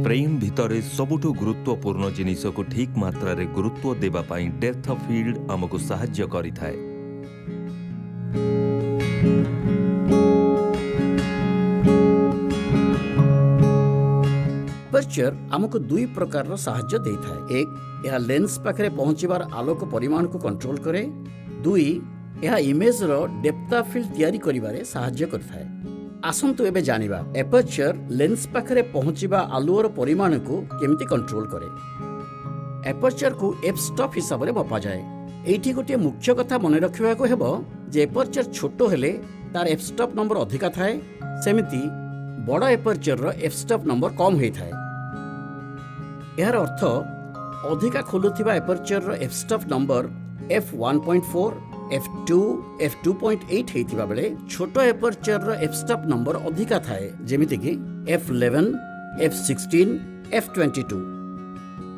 Frame भितर सबुठु गुरुत्वपूर्ण जिनिस को ठीक मात्रा रे गुरुत्व देबा पाई डेप्थ ऑफ फील्ड आमको सहाय्य करिथाए। एपर्चर आमको दुई प्रकार सहाय्य देइथाए। एक, यह लेंस पाखरे पहुंचीबार आलोक परिमाण को कंट्रोल करे। दुई, यह इमेज रो डेप्थ ऑफ फील्ड तैयारी करिबारे सहाय्य करथाए। आसंतु एबे जानिबा एपर्चर लेंस पाखरे पहुंचीबा आलुओर परिमाण को केमिति कंट्रोल करे। एपर्चर को एफ स्टॉप हिसाब रे मपा जाए। एठी गोटे मुख्य कथा मने रखिबा को हेबो जे एपर्चर छोटो हेले तार एफ स्टॉप नंबर अधिका थाए, सेमिति बड़ एपर्चर रो एफ स्टॉप नंबर कम होई थाए। यार अर्थ अधिका खोलुथिबा एपर्चर रो f stop number f1.4 f2 f2.8 हेतिबा बेले छोटो एपर्चर रो एफ स्टॉप नंबर अधिका थाए, जेमिति कि f11 f16 f22।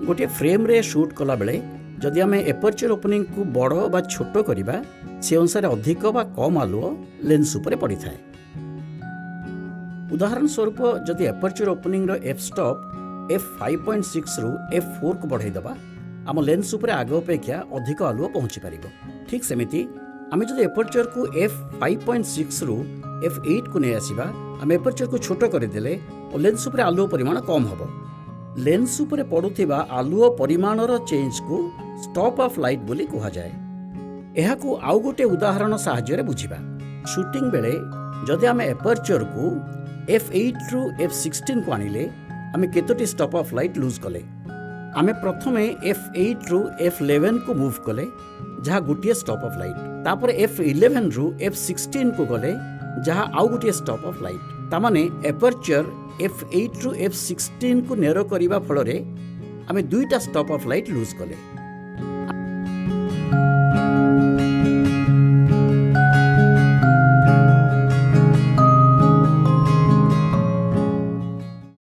गोटे फ्रेम रे शूट कला बेले जदि आमे एपर्चर ओपनिंग को बड़ बा छोटो करिबा से अनुसार अधिक बा कम आलुओ लेंस उपरे पड़ी थाए। उदाहरण स्वरूप जदि एपर्चर ओपनिंग रो एफ स्टॉप f5.6 रु f4 को बढ़ाई दबा आम लेंस उपरे आगे अपेक्षा अधिक आलुओ पहुंची पारिबो। ठीक सेमिति आमे जदि एपर्चर को f5.6 रु f8 को नै आसीबा आम एपर्चर को छोटो कर देले और लेंस उपरे आलुओ परिमाण कम हबो। लेंस उपरे पडुथिबा आलुओ परिमाण रो चेंज को स्टॉप ऑफ लाइट बोली कहा जाए। एहा को आउ गोटे उदाहरण सहाय्य रे बुझिबा। शूटिंग बेले जदि आम एपर्चर को f8 रु f16 को आनिले आमे केतोटी स्टॉप ऑफ लाइट लूज कले। आमे प्रथमे f8 रु f11 को मूव कले जहा गुटिए स्टॉप ऑफ लाइट, तापर f11 रु f16 को गले जहा आउ गुटिए स्टॉप ऑफ लाइट। तामाने एपर्चर f8 रु f16 को नेरो करिबा फल रे आमे दुईटा स्टॉप ऑफ लाइट लूज कले।